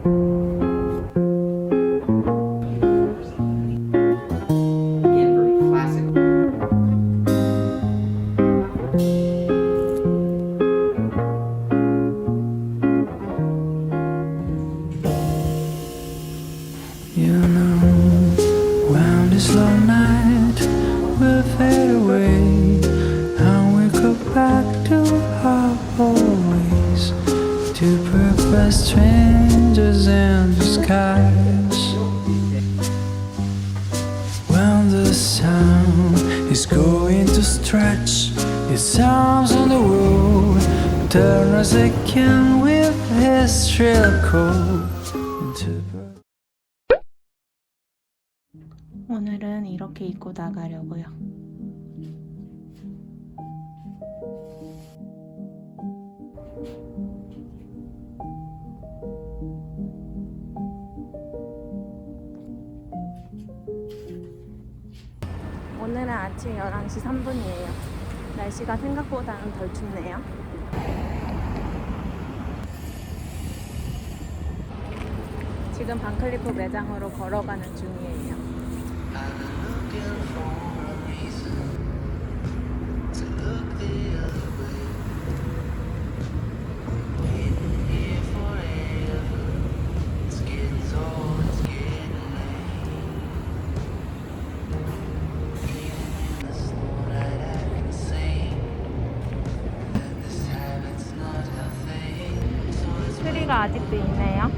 You know, when this long night will fade away, and we go back to our old ways, two perfect strangers in the skies. When the sun is going to stretch its arms on the road, turn us again with his shrill call into bird. 오늘은 이렇게 입고 나가려고요. 오늘은 아침 11시 3분이에요. 날씨가 생각보다는 덜 춥네요. 지금 반클리프 매장으로 걸어가는 중이에요. 트리가 아직도 있네요.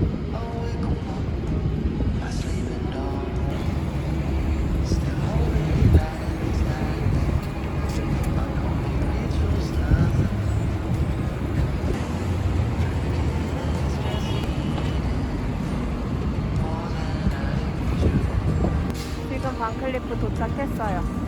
지금 반클리프 도착했어요.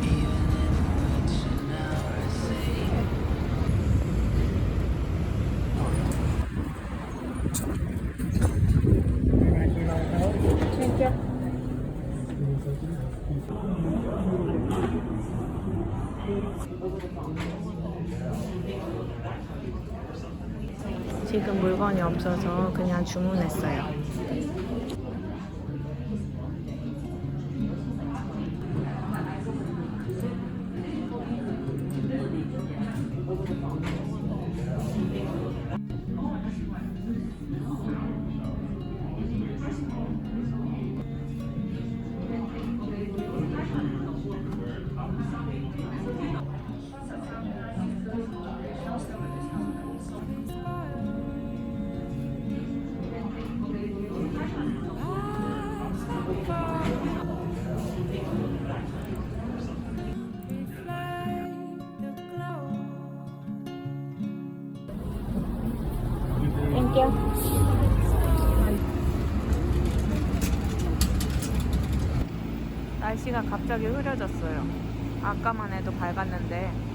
지금 물건이 없어서 그냥 주문했어요. 땡큐. 날씨가 갑자기 흐려졌어요. 아까만 해도 밝았는데.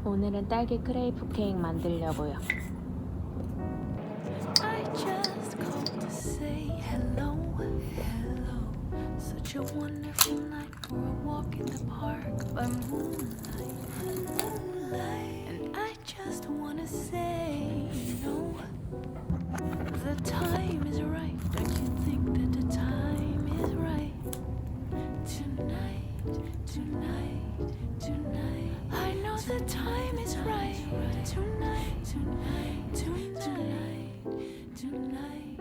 오늘은 딸기 크레이프 케이크 만들려고요. I just called to say hello, hello. Such a wonderful night for a walk in the park by moonlight, moonlight. And I just wanna say, you know, the time is right. Don't you think that the time is right? Tonight, tonight, tonight. I know the time is right. Tonight, tonight, tonight, tonight.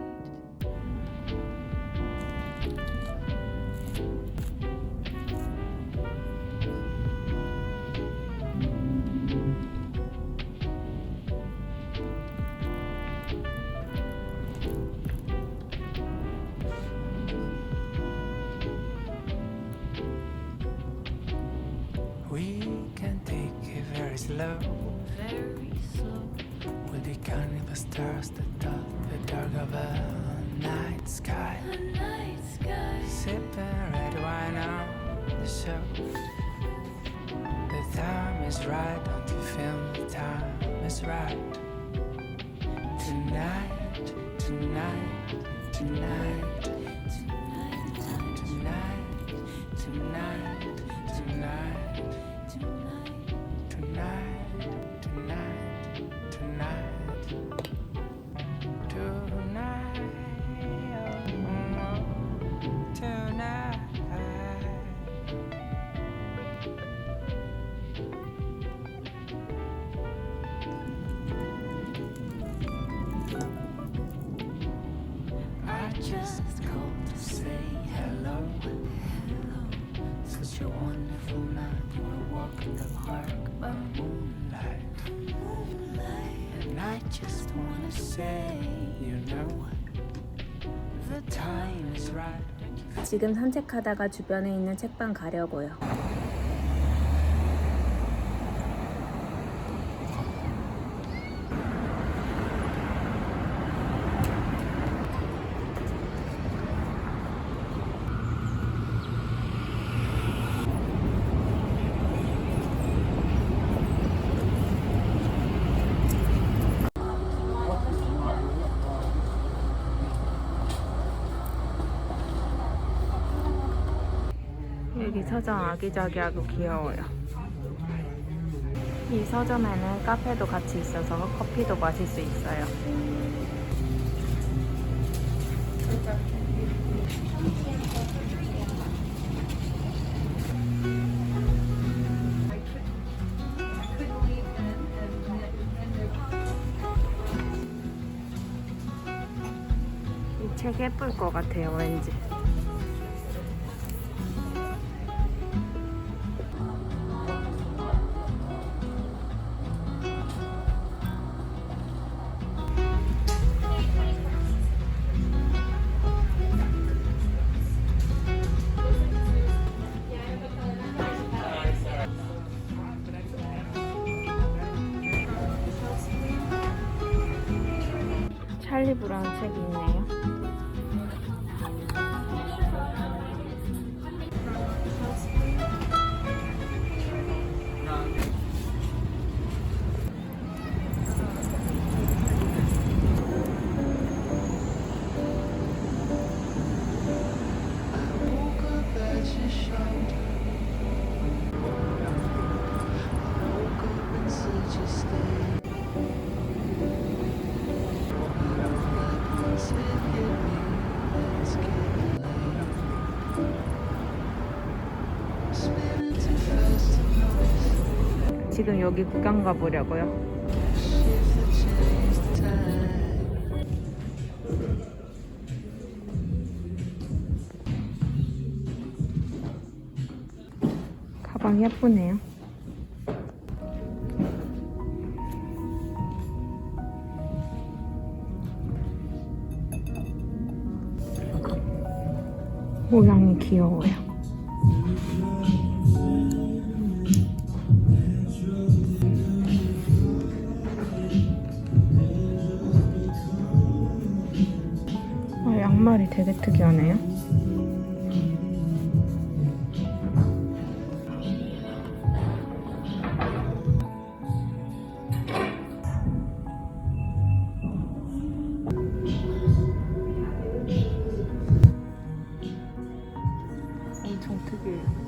We can take it very slow. Very slow. We'll be counting the stars that dot the dark of a night sky. The night sky. yourself. The time is right, don't you feel the time is right? Tonight, tonight, tonight, tonight, tonight, tonight, tonight, tonight, tonight. Just called to say hello, hello. Such a wonderful night. We're walking the park by moonlight, moonlight. And I just wanna say, you know, the time is right. 지금 산책하다가 주변에 있는 책방 가려고요. 여기 서점 아기자기하고 귀여워요. 이 서점에는 카페도 같이 있어서 커피도 마실 수 있어요. 이 책 예쁠 것 같아요, 왠지. 찰리 브라운 책이 있네요. 지금 여기 구경 가보려고요. 가방 예쁘네요. 모양이 귀여워요. 양말이 되게 특이하네요. 엄청 특이해요.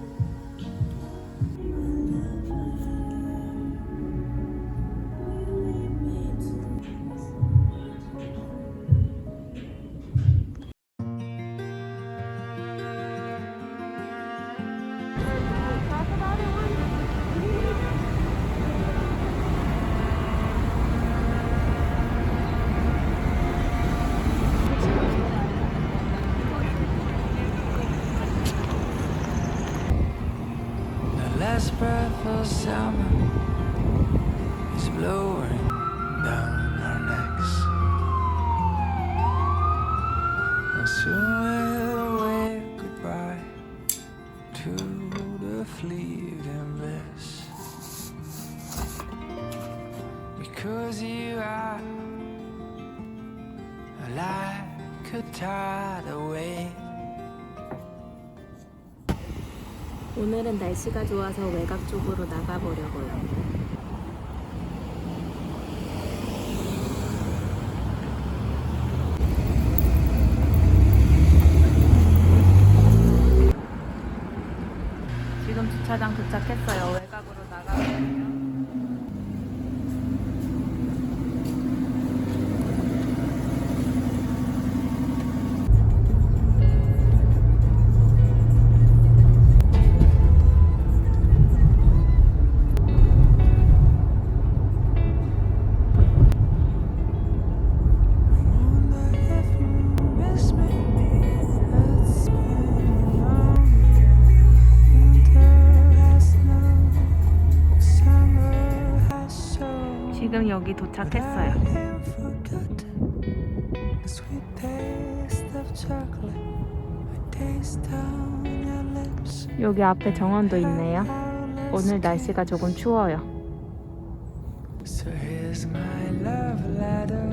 Last breath of summer is blowing down our necks, and soon we'll wave goodbye to the fleeting bliss, because you are like a tidal wave. 오늘은 날씨가 좋아서 외곽 쪽으로 나가보려고요. 지금 주차장 도착했어요. 외곽으로 나가거든요. 지금 여기 도착했어요. 여기 앞에 정원도 있네요. 오늘 날씨가 조금 추워요. So here's my love letter,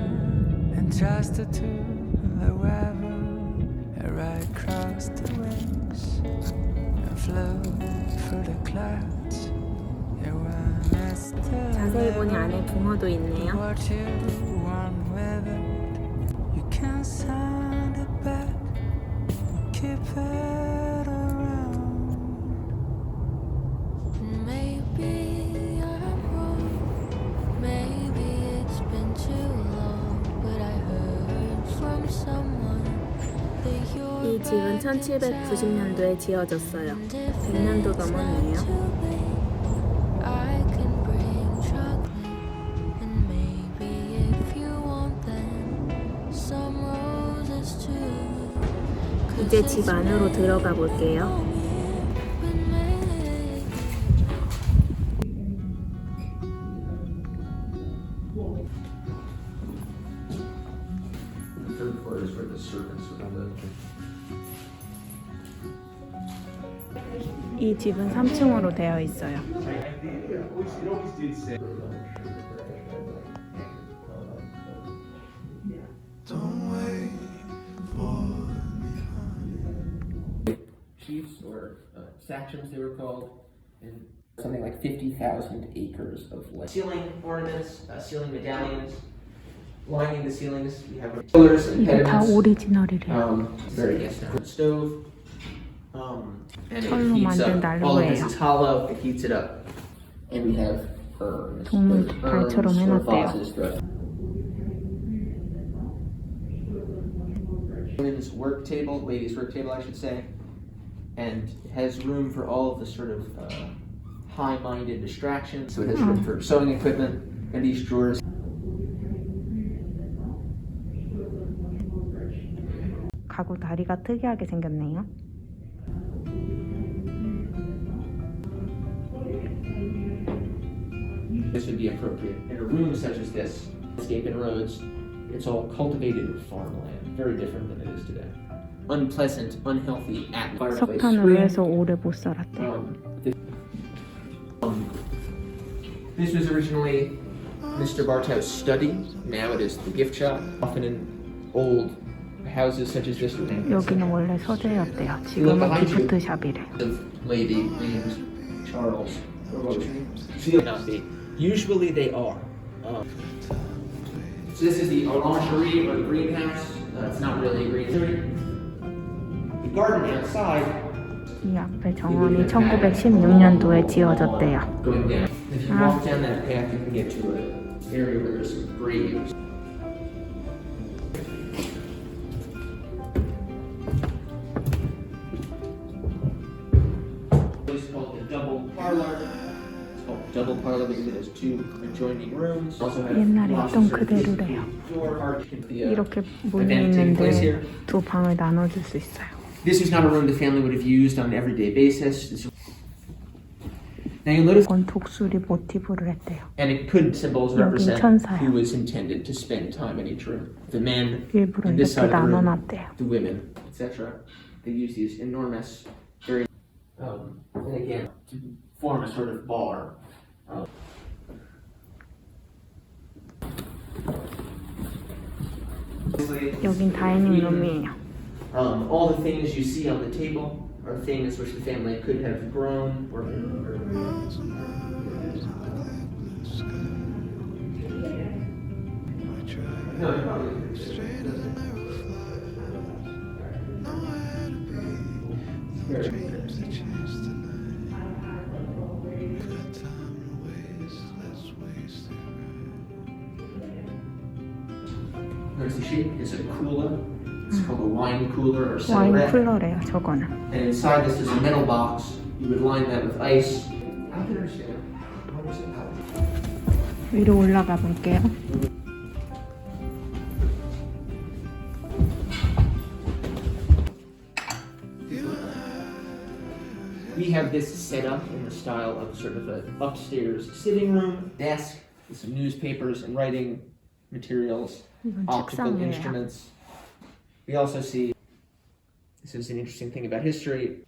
entrusted to the weather. Right across the waves, and flew through the clouds. You were Mr. 자세히 보니 안에 붕어도 있네요. What you want with it, you can send it back. Keep it around. Maybe I'm wrong. Maybe it's been too long. But I heard from someone that you're 이 집은 1790년도에 지어졌어요. 100년도 넘었네요. I can bring chocolate, and maybe if you want them, some roses too. 이제 집 안으로 들어가 볼게요. Third floor is where the servants would live. 이 집은 3층으로 되어 있어요. Chiefs or factions, they were called, and something like 50,000 acres of land. Ceiling ornaments, ceiling medallions, lining the ceilings. We have pillars and 이게 다 pediments. 오리지널이래요. Very stove. And 철로 it heats 만든 up. All of this 난로예요. is hollow. It heats it up. And we have urns. 동물 Urns 발처럼 or 해놨대요. vases throughout. Women's work table, ladies' work table, I should say, and it has room for all of the sort of high-minded distractions. So it has room for sewing equipment and these drawers. 가구 다리가 특이하게 생겼네요. This would be appropriate in a room such as this. Landscape and roads, it's all cultivated farmland, very different than it is today. Unpleasant, unhealthy atmosphere. 석탄을 위해서 오래 못 살았대요. This was originally Mr. Bartow's study. Now it is the gift shop. Often in old houses such as this, 여기는 원래 서재였대요. 지금은 기프트샵이래. of lady named Charles or Rosemary. Should not be. Usually they are. So this is the orangerie or the greenhouse. It's not really a greenhouse. The garden outside. 이 앞에 정원이 1916년도에 지어졌대요. Going down. If you walk down that path, you can get to an area where there's some graves. It's called the double parlor. It's called double parlor because it has two adjoining rooms. Also has 옛날에 lots 있던 of services. 그대로래요. Door arch. The, 이렇게 문이 event taking place 있는데 here. 두 방을 나눠줄 수 있어요. This is not a room the family would have used on an everyday basis. Now you notice, 이건 독수리 모티브를 했대요. and it could symbols 여긴 represent 천사요. who was intended to spend time in each room. The men 일부러 in this 이렇게 side of the room, 나눠놨대요. the women, etc. They use these enormous, very, and again, to form a sort of bar. 여긴 다이닝 룸이에요. All the things you see on the table are things which the family could have grown or no, you're probably There's the sheet. It's a cooler. It's called a wine cooler or 와인 cellarette. 쿨러래요, 저거는. And inside this is a metal box. You would line that with ice. I can understand. Why was it out? 위로 올라가 볼게요. We have this set up in the style of sort of an upstairs sitting room, desk with some newspapers and writing materials, 이건 optical 책상이에요. instruments. We also see, this is an interesting thing about history,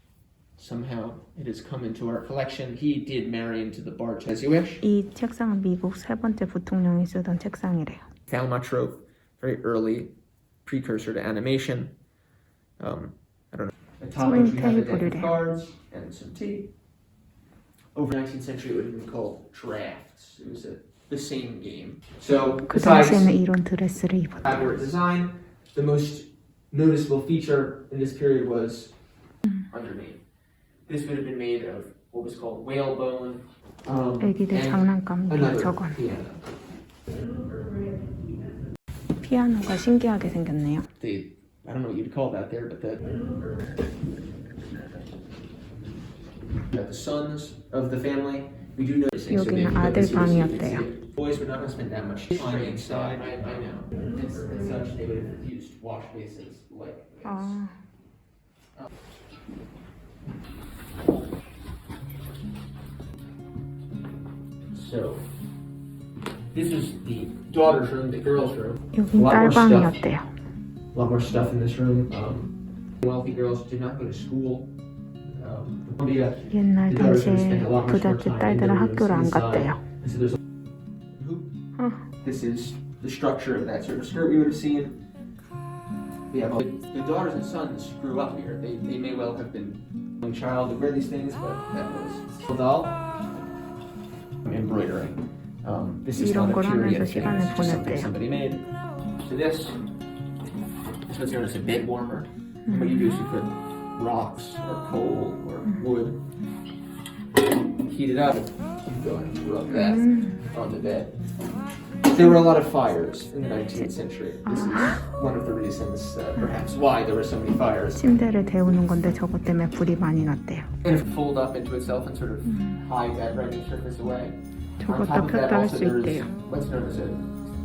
somehow it has come into our collection. He did marry into the barge as you wish. 이 책상은 미국 세 번째 부통령이 쓰던 책상이래요. Thaumatrope, very early precursor to animation. I don't know. The top of which we have a deck of cards and some tea. Over the 19th century, it would have been called drafts. It was the same game. So, 그 besides 당시에는 이런 드레스를 입었대요. elaborate design, the most noticeable feature in this period was underneath. This would have been made of what was called whalebone. 애기들 and 장난감이에요, another 저건. piano. 피아노가 신기하게 생겼네요. I don't know what you'd call that there, but the sons of the family, we do notice things. 여기는 아들 방이었대요. Boys were not going to spend that much time inside. I know. As such, they would have used wash basins like this. 아, So, this is the daughter's room, the girl's room. 여긴 딸방이었대요. A lot more stuff in this room. Wealthy girls did not go to school. Columbia, 옛날 the daughters would 당시에 spend a lot much more 부잣집 time in 딸들은 the rooms 학교를 안 inside. 갔대요. And so there's this is the structure of that sort of skirt we would have seen. Yeah, the daughters and sons grew up here. They may well have been a young child to wear these things, but that was doll embroidering. This is 이런 not a 걸 period 하면서 thing. 시간을 It's just something 보냈대요. somebody made. So this was known as a bed warmer. And what you do is you put rocks or coal or wood, heat it up, you go and rub that on the bed. There were a lot of fires in the 19th century. This is one of the reasons, perhaps, why there were so many fires. 침대를 데우는 건데 저것 때문에 불이 많이 났대요. And if it fold up into itself and sort of hide that writing surface away. On 저것도 top of that, 폈다 할 also 수 there's 있대요. what's known as a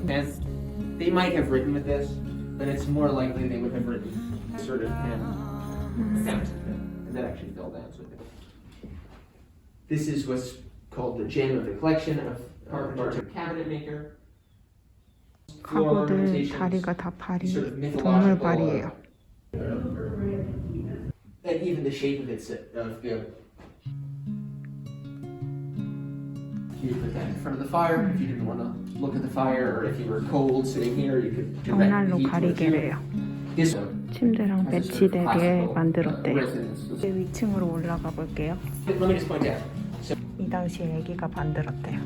pen. They might have written with this, but it's more likely they would have written sort of pen, fountain pen, and that actually fell down. So this is what's called the gem of the collection of carpenter cabinet maker. Floor 가구들 ornamentations, 다리가 다 발이 sort of 동물 mythological, 발이에요. and even the shape of its you put that in front of the fire if you didn't want to look at the fire, or if you were cold sitting here, you could direct the 벽난로 heat towards you. 가리개래요. This 침대랑 has a sort of 배치되게 classical, 만들었대요. residence. 이제 위층으로 올라가 볼게요. Let me just point out. So 이 당시에 애기가 만들었대요.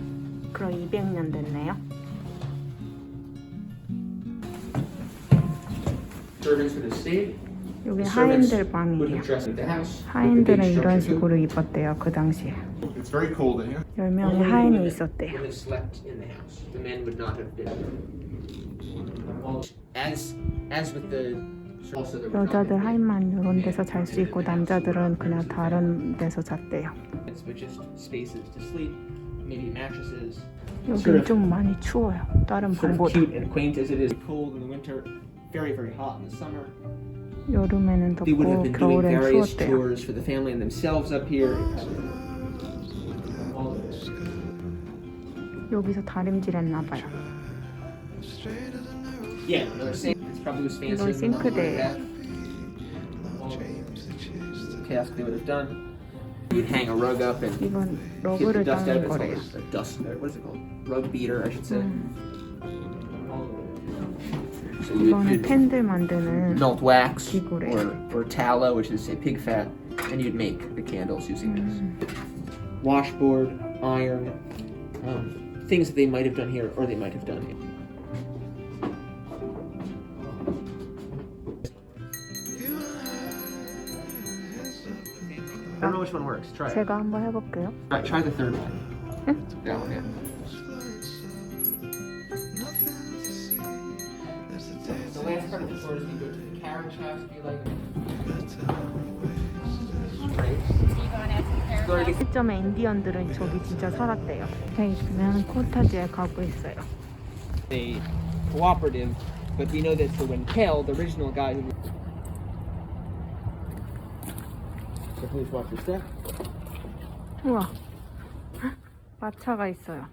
그럼 200년 됐네요. servants would have stayed. 여기 The servants 하인들 would 방이에요. have dressed at the house. 하인들은 with the big 이런 structure 식으로 입었대요. 그 당시에. It's very cold in here. 10명의 Only 하인이 women 있었대요. would have slept in the house. The men would not have been. As with the also there would not 여자들 have been 하인만 이런 데서 잘 수 있고 남자들은 그냥 다른 데서 잤대요. beds, but just spaces to sleep, maybe mattresses. 여기는 좀 많이 추워요. 다른 Sort of 방보다. cute and quaint as it is, cold in the winter, very very hot in the summer. 여름에는 They would have 덥고 been doing 겨울엔 various 추웠대요. tours for the family and themselves up here. 여기서 다림질했나 봐요. Yeah, another sink. This probably was fancier 이건 than the one we would 싱크대예요. have. Task they would have done. You'd hang a rug up and 이건 get the 러브를 dust out. 닦는 It's 거래요. called a dust. What is it called? Rug beater, I should say. So So you 이거는 would 팬들 만드는 melt wax 기구래. or tallow, which is say pig fat, and you'd make the candles using this. Washboard, iron, things that they might have done here or they might have done here. I don't know which one works. Try it. 제가 한번 해볼게요. Try the third one. That one, yeah. The last part of the sword is you go to the carriage house if you like. 시점에 인디언들은 저기 진짜 살았대요. 여기 보면 코타지에 가고 있어요. a cooperative, but we know that so when Kel, the original guy who So please watch your step. 우와, 마차가 있어요.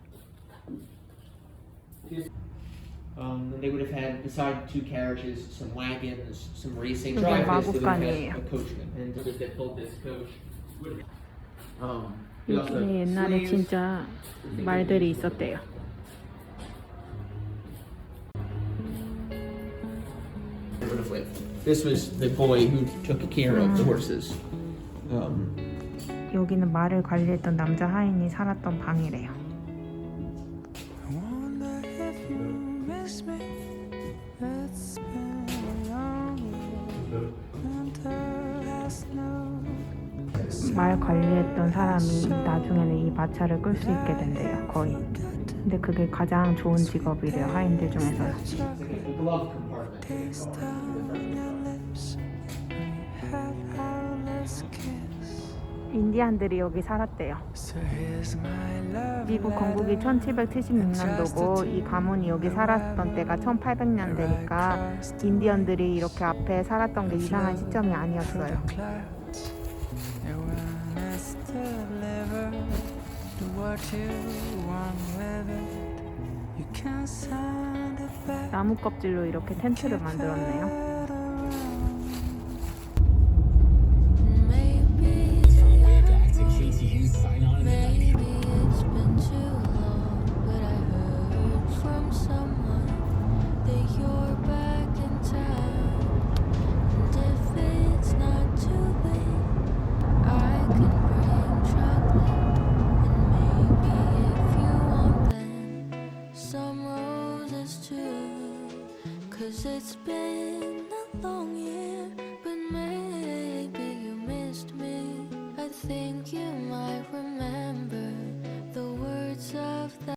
And they would have had, beside two carriages, some wagons, some racing 이게 drivers. They would have 마구간이에요. had a coachman. And they pulled this coach. We also have 여기에 옛날에 slaves. 진짜 말들이 있었대요. They would have lived. This was the boy who took care of the horses. 여기는 말을 관리했던 남자 하인이 살았던 방이래요. I wonder if you miss me. It's been a long year. Winter has snow. 말 관리했던 사람이 나중에는 이 마차를 끌 수 있게 된대요, 거의. 근데 그게 가장 좋은 직업이래요, 하인들 중에서는. It's like a glove compartment. Taste on your lips. We have our last kiss. 인디안들이 여기 살았대요. So here's my love 미국 건국이 1776년도고 이 가문이 여기 살았던 때가 1800년대니까 인디언들이 이렇게 앞에 살았던 게 이상한 시점이 아니었어요. clouds. And when it's delivered, do what you want with it. You can send it back. 나무 껍질로 이렇게 텐트를 만들었네요. Maybe it's been too long, but I heard from someone that you're back in town. And if it's not too late, I can bring chocolate. And maybe if you want, then some roses too. 'Cause it's been a long year, but maybe you missed me. I think you